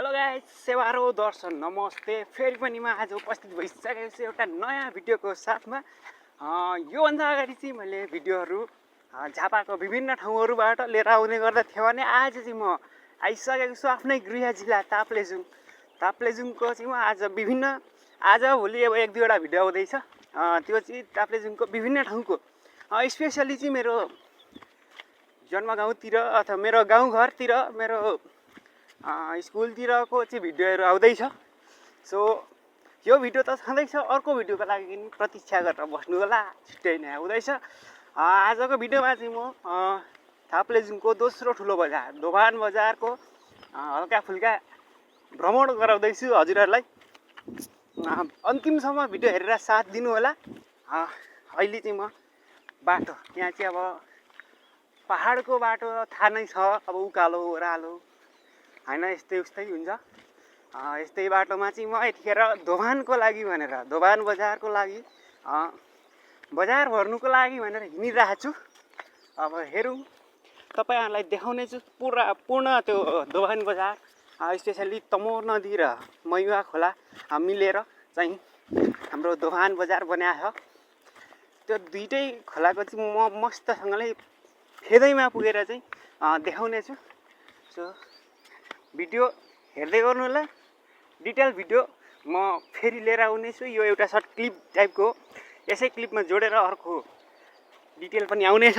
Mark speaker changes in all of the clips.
Speaker 1: Hello guys, सेवारो दर्शन नमस्ते। फेरि पनि म आज उपस्थित भइसकेको छु एउटा नयाँ भिडियोको साथमा। योभन्दा अगाडि चाहिँ मैले भिडियोहरू झापाको विभिन्न ठाउँहरूबाट लिएर आउने गर्दथेँ भने आज चाहिँ म आइसकेको छु आफ्नै गृह जिल्ला ताप्लेजुङको चाहिँ म आज भोलि अब एक दुईवटा भिडियो आउँदैछ। त्यो चाहिँ ताप्लेजुङको विभिन्न ठाउँको स्पेसली चाहिँ मेरो जन्मगाउँतिर अथवा मेरो गाउँघरतिर मेरो स्कुलतिरको चाहिँ भिडियोहरू आउँदैछ। सो यो भिडियो त छँदैछ, अर्को भिडियोको लागि नि प्रतीक्षा गरेर बस्नु होला, छिट्टै नै आउँदैछ। आजको भिडियोमा चाहिँ म ताप्लेजुङको दोस्रो ठुलो बजार दोभान बजारको हल्का फुल्का भ्रमण गराउँदैछु हजुरहरूलाई। अन्तिमसम्म भिडियो हेरेर साथ दिनु होला। अहिले चाहिँ म बाटो यहाँ चाहिँ अब पहाडको बाटो थाहा नै छ, अब उकालो ओह्रालो होइन, यस्तै उस्तै हुन्छ। यस्तै बाटोमा चाहिँ म यतिखेर दोभानको लागि भनेर दोभान बजारको लागि बजार भर्नुको लागि भनेर हिँडिरहेको छु। अब हेरौँ, तपाईँहरूलाई देखाउने छु पूर्ण त्यो दोभान बजार, स्पेसली तमोर नदी र मैवा खोला मिलेर चाहिँ हाम्रो दोभान बजार बनाएको छ। त्यो दुइटै खोलाको चाहिँ म मस्तसँगले फेदैमा पुगेर चाहिँ देखाउने छु। सो भिडियो हेर्दै गर्नु होला। डिटेल भिडियो म फेरि लिएर आउनेछु। यो एउटा सर्ट क्लिप टाइपको, यसै क्लिपमा जोडेर अर्को डिटेल पनि आउनेछ।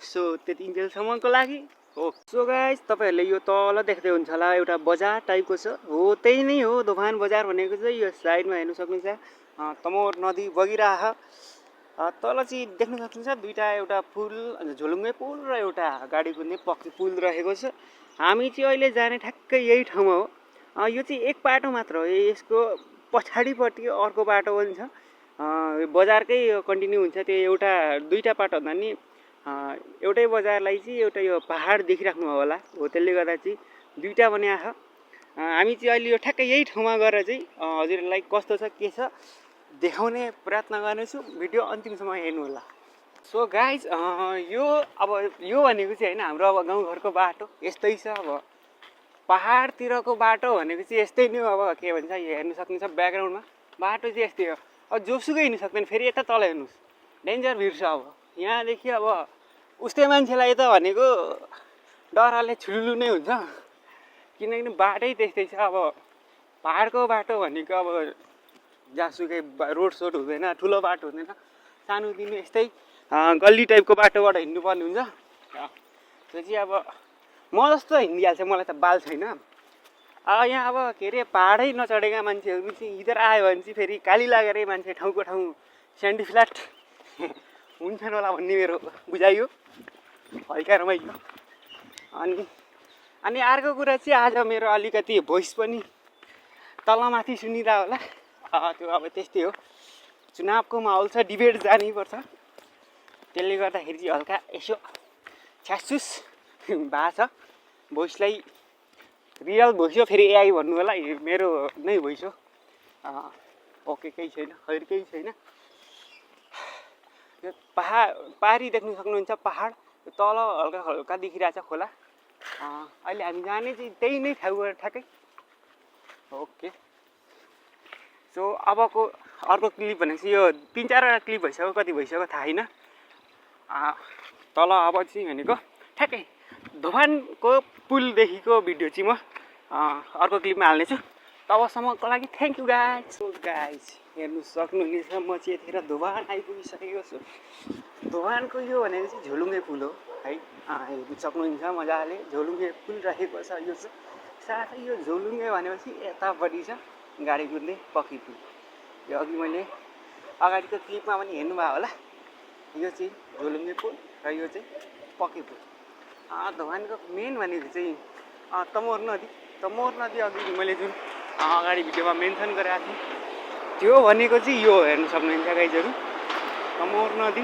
Speaker 1: सो त्यति बेलसम्मको लागि हो। सो गाइस, तपाईँहरूले यो तल देख्दै हुन्छ होला एउटा बजार टाइपको छ, हो त्यही नै हो दोभान बजार भनेको चाहिँ। यो साइडमा हेर्नु सक्नुहुन्छ तमोर नदी बगिरहेको तल चाहिँ देख्नु सक्नुहुन्छ दुईवटा, एउटा पुल झोलुङ्गे पुल र एउटा गाडी कुद्ने पक्की पुल रहेको छ। हामी चाहिँ अहिले जाने ठ्याक्कै यही ठाउँमा हो। यो चाहिँ एक बाटो मात्र हो, यसको पछाडिपट्टि अर्को बाटो पनि छ, बजारकै कन्टिन्यू हुन्छ। त्यो दुईवटा बाटो भन्दा नि एउटै बजारलाई चाहिँ एउटा यो पहाड देखिराख्नु होला, हो त्यसले गर्दा चाहिँ दुईवटा बनाएको छ। हामी चाहिँ अहिले यो ठ्याक्कै यही ठाउँमा गएर चाहिँ हजुरहरूलाई कस्तो छ के छ देखाउने प्रयत्न गर्नेछु। भिडियो अन्तिमसम्म हेर्नु होला। सो गाइज, यो भनेको चाहिँ होइन हाम्रो अब गाउँघरको बाटो यस्तै छ। अब पहाडतिरको बाटो भनेको चाहिँ यस्तै नै हो। अब के भन्छ यो हेर्नु सक्नुहुन्छ ब्याकग्राउन्डमा बाटो चाहिँ यस्तै हो। अब जोसुकै हिँड्नु सक्दैन। फेरि यता तल हेर्नुहोस्, डेन्जर भिड छ। अब यहाँदेखि अब उस्तै मान्छेलाई त भनेको डरले छुलुलु नै हुन्छ, किनकि बाटै त्यस्तै छ। अब पहाडको बाटो भनेको अब जहाँसुकै रोड सोड हुँदैन, ठुलो बाटो हुँदैन, सानोतिनो यस्तै गल्ली टाइपको बाटोबाट हिँड्नुपर्ने हुन्छ। त्यो चाहिँ अब म जस्तो हिँडिहाल्छ, मलाई त बाल छैन। यहाँ अब के अरे पहाडै नचढेका मान्छेहरू चाहिँ इधर आयो भने चाहिँ फेरि काली लागेरै मान्छे ठाउँको ठाउँ स्यान्डी फ्ल्याट हुन्छन् होला भन्ने मेरो बुझाइ हो, हल्का रमाइलो। अनि अर्को कुरा चाहिँ आज मेरो अलिकति भोइस पनि तलमाथि सुनिरह होला। त्यो अब त्यस्तै हो, चुनावको माहौल छ, डिबेट जानैपर्छ, त्यसले गर्दाखेरि चाहिँ हल्का यसो छ्यासुस भएको छ। भोइसलाई रियल भोइस हो, फेरि एआई भन्नु होला, मेरो नै भोइस हो। ओके, केही छैन, खैर केही छैन। यो पारी देख्नु सक्नुहुन्छ पहाड, तल हल्का हल्का देखिरहेछ खोला। अहिले हामी जाने चाहिँ त्यही नै ठाउँ ठ्याक्कै। ओके, सो अबको अर्को क्लिप भनेको चाहिँ यो 3-4वटा क्लिप भइसक्यो, कति भइसक्यो थाहा छैन। तल अब चाहिँ भनेको ठ्याक्कै दोभानको पुलदेखिको भिडियो चाहिँ म अर्को क्लिपमा हाल्नेछु। तबसम्मको लागि thank you guys. So guys, हेर्नु सक्नुहुनेछ म चाहिँ यतिखेर दोभान आइपुगिसकेको छु। दोभानको यो भनेको चाहिँ झोलुङ्गे पुल हो है, हेर्नु सक्नुहुन्छ मजाले झोलुङ्गे पुल रहेको छ। यो चाहिँ साथै यो झोलुङ्गे भनेपछि यतापट्टि छ गाडी कुद्ने पक्की पुल। यो अघि मैले अगाडिको क्लिपमा पनि हेर्नुभयो होला, यो चाहिँ झोलुङ्गे पुल र यो चाहिँ पक्की पुल। दोभानको मेन भनेको चाहिँ तमोर नदी अघि मैले जुन अगाडि भिडियोमा मेन्सन गरेको थिएँ त्यो भनेको चाहिँ यो हेर्नु सक्नुहुन्छ गाइजहरू, तमोर नदी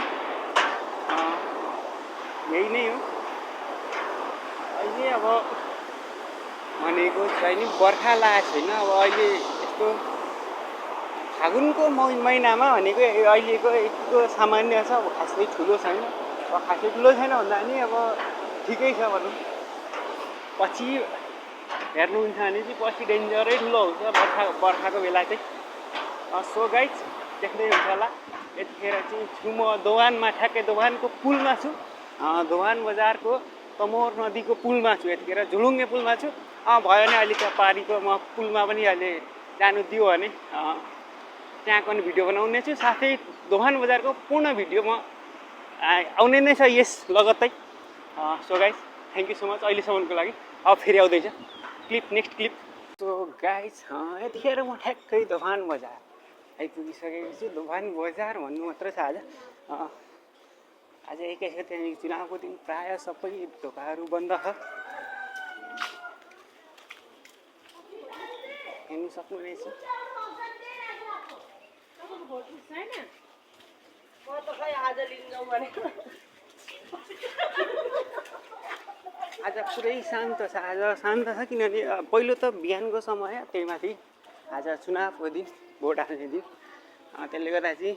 Speaker 1: यही नै हो। अहिले अब भनेको छैन, बर्खा लागेको छैन। अब अहिले यस्तो फागुनको महिनामा भनेको अहिलेको यतिको सामान्य छ, अब खासै ठुलो छैन। भन्दा नि अब ठिकै छ भनौँ। पछि हेर्नुहुन्छ भने चाहिँ पछि डेन्जरै ठुलो हुन्छ बर्खाको बेला चाहिँ। सो गाइज देख्दै हुन्छ होला यतिखेर चाहिँ छु म दोभानमा, ठ्याक्कै दोभानको पुलमा छु। दोभान बजारको तमोर नदीको पुलमा छु यतिखेर, झुलुङ्गे पुलमा छु। भयो भने अहिले त्यहाँ पारीको म पुलमा पनि अहिले जानु दियो भने त्यहाँको पनि भिडियो बनाउने छु, साथै दोभान बजारको पूर्ण भिडियो म आउने नै छ यस लगत्तै। So guys thank you so much अहिलेसम्मको लागि। अब फेरि आउँदैछ clip, next clip. So guys यतिखेर म ठ्याक्कै दोभान बजार आइपुगिसकेको छु। दोभान बजार भन्नु मात्र छ आज। आज एकैखेर त्यहाँदेखि चुनावको दिन प्रायः सबै दोकानहरू बन्द छ। हेर्नु सक्नुहुनेछ। आज पुरै शान्त छ, आज शान्त छ किनभने पहिलो त बिहानको समय, त्यही माथि आज चुनावको दिन, भोट हाल्ने दिन। त्यसले गर्दा चाहिँ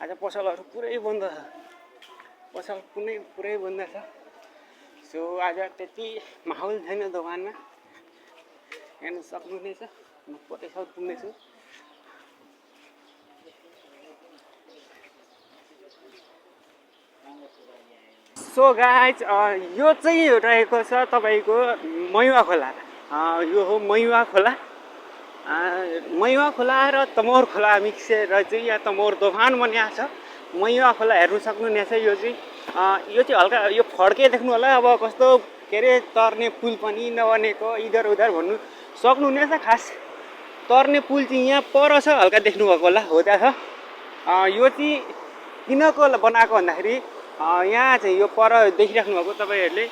Speaker 1: आज पसलहरू पुरै बन्द छ, पसल पुरै बन्द छ। सो आज त्यति माहौल छैन दोकानमा, हेर्नु सक्नुहुनेछ। म कतै साउथ पुग्दैछु। सो गाइज यो चाहिँ रहेको छ तपाईँको मैवा खोला। यो हो मैवा खोला। मैवा खोला र तमोर खोला मिक्सेर चाहिँ यहाँ तमोर दोभान बनिएको छ। मैवा खोला हेर्नु सक्नुहुनेछ। यो चाहिँ हल्का यो फड्के देख्नु होला। अब कस्तो के अरे तर्ने पुल पनि नबनेको इधर उधर भन्नु सक्नुहुनेछ। खास तर्ने पुल चाहिँ यहाँ पर छ, हल्का देख्नुभएको होला, हो त्यहाँ छ। यो चाहिँ किनको बनाएको भन्दाखेरि यहाँ चाहिँ यो पर देखिराख्नु भएको तपाईँहरूले,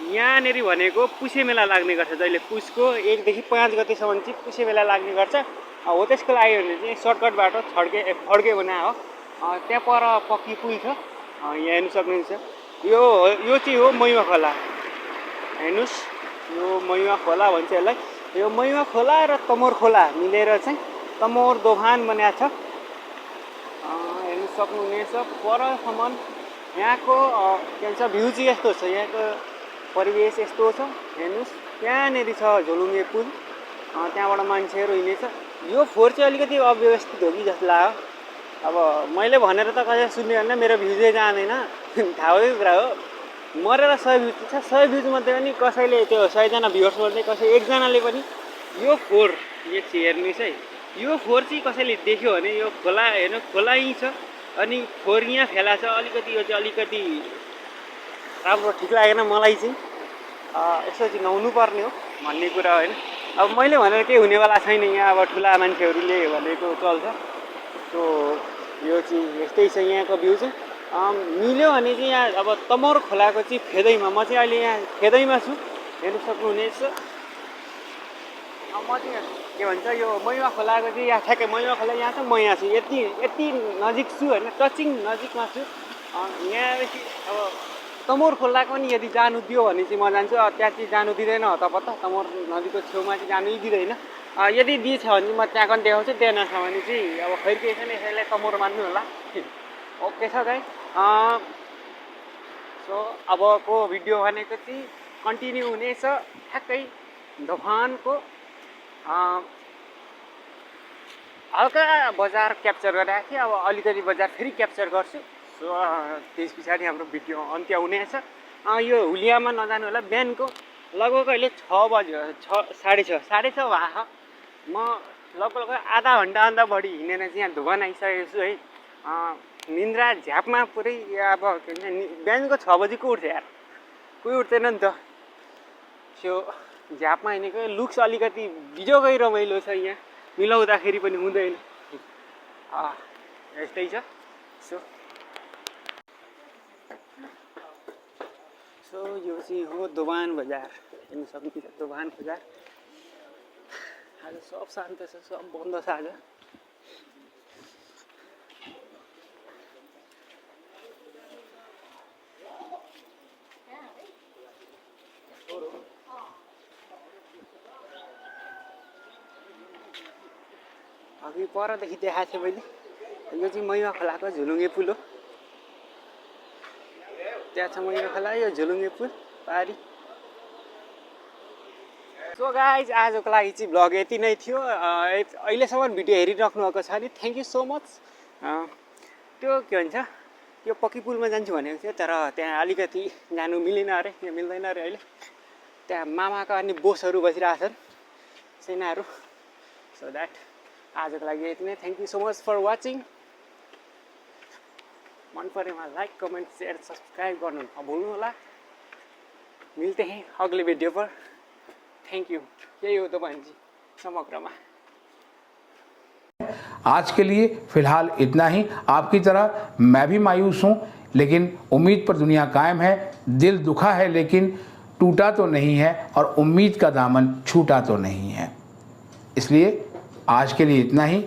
Speaker 1: यहाँनिर भनेको पुसे मेला लाग्ने गर्छ। जहिले पुसको 1 देखि 5 गतेसम्म चाहिँ पुसे मेला लाग्ने गर्छ। हो त्यसको लागि भने चाहिँ सर्टकट बाटो फड्के बनायो हो। त्यहाँ पर पक्की पुल छ, यहाँ हेर्नु सक्नुहुन्छ। यो चाहिँ हो मैवा खोला। हेर्नुहोस्, यो मैवा खोला भन्छ यसलाई। यो मैवा खोला र तमोर खोला मिलेर चाहिँ तमोर दोभान बनाएको छ। हेर्नु सक्नुहुनेछ परसम्म। यहाँको के भन्छ भ्यू चाहिँ यस्तो छ, यहाँको परिवेश यस्तो छ। हेर्नुहोस् त्यहाँनिर छ झोलुङ्गे पुल, त्यहाँबाट मान्छेहरू हिँड्नेछ। यो फोहोर चाहिँ अलिकति अव्यवस्थित हो कि जस्तो लाग्यो। अब मैले भनेर त कसै सुन्ने होइन, मेरो भ्यू चाहिँ जाँदैन, थाहा भएको कुरा हो। मरेर 100 भ्यू छ, 100 भ्यूजमध्ये पनि कसैले त्यो 100जना भ्युवर्समध्ये कसै एकजनाले पनि यो फोहोर एकछिन हेर्नुहोस् है, यो फोहोर चाहिँ कसैले देख्यो भने यो खोला हेर्नु, खोला यहीँ छ अनि फोहोर यहाँ फेला छ। अलिकति यो चाहिँ अलिकति राम्रो ठिक लागेन मलाई चाहिँ। यसो चाहिँ नहुनु पर्ने हो भन्ने कुरा होइन। अब मैले भनेर केही हुनेवाला छैन यहाँ। अब ठुला मान्छेहरूले भनेको चल्छ। सो यो चाहिँ यस्तै छ यहाँको भ्यू चाहिँ। मिल्यो भने चाहिँ यहाँ अब तमोर खोलाको चाहिँ फेदैमा, म चाहिँ अहिले यहाँ फेदैमा छु, हेर्नु सक्नुहुनेछ। म चाहिँ के भन्छ यो मैवा खोलाको चाहिँ यहाँ ठ्याक्कै मैवा खोला यहाँ छ, म यहाँ छु, यति नजिक छु होइन, टचिङ नजिकमा छु। यहाँदेखि अब तमोर खोलाको पनि यदि जानु दियो भने चाहिँ म जान्छु। त्यहाँ चाहिँ जानु दिँदैन हतपत्त, तमोर नदीको छेउमा चाहिँ जानै दिँदैन। यदि दिएछ भने चाहिँ म त्यहाँ पनि देखाउँछु, दिएन छ भने चाहिँ अब खै केही छैन, यसैलाई तमोर मान्नु होला। ओके छ गाइस। सो अबको भिडियो भनेको चाहिँ कन्टिन्यू हुनेछ ठ्याक्कै दोभानको हल्का बजार क्याप्चर गरिरहेको थिएँ। अब अलिकति बजार फेरि क्याप्चर गर्छु। सो त्यस पछाडि हाम्रो भिडियो अन्त्य हुनेछ। यो हुलियामा नजानु होला। बिहानको लगभग अहिले 6 बज्यो, 6:30 भएको। म लगभग आधा घन्टा अन्त बढी हिँडेर चाहिँ यहाँ दोभान आइसकेको छु है। निन्द्रा झ्यापमा पुरै अब के भन्छ बिहानको 6 बजी को उठ्छ यार, कोही उठ्दैन नि त। सो झ्यापमा हिँडेको लुक्स अलिकति बिजोकै रमाइलो छ, यहाँ मिलाउँदाखेरि पनि हुँदैन। यस्तै छ। सो यो चाहिँ हो दोभान बजार, हेर्नु सक्नुहुन्छ दोभान बजार। आज सब शान्त छ, सब बन्द छ आज। अघि परदेखि देखाएको थिएँ मैले, यो चाहिँ मैवा खोलाको झुलुङ्गे पुल हो। त्यहाँ छ मैवा खोला, यो झुलुङ्गे पुल पारी। सो गाइज आजको लागि चाहिँ भ्लग यति नै थियो। अहिलेसम्म भिडियो हेरिराख्नु भएको छ भने थ्याङ्क यू सो मच। त्यो के भन्छ यो पक्की पुलमा जान्छु भनेको थियो, तर त्यहाँ अलिकति जानु मिलेन अरे, यहाँ मिल्दैन अरे अहिले। त्यहाँ मामाका अनि बोसहरू बसिरहेको छन् सेनाहरू। सो द्याट आजको लागि यति नै। Thank you so much for watching. मन परेमा लाइक कमेन्ट शेयर सब्सक्राइब गर्नु नभुल्नु होला। मिलते हैं अगले वीडियो पर। Thank you. यही हो तो बहन जी समग्रमा।
Speaker 2: आज के लिए फिलहाल इतना ही। आपकी तरह मैं भी मायूस हूँ, लेकिन उम्मीद पर दुनिया कायम है। दिल दुखा है लेकिन टूटा तो नहीं है, और उम्मीद का दामन छूटा तो नहीं है। इसलिए आज के लिए इतना ही।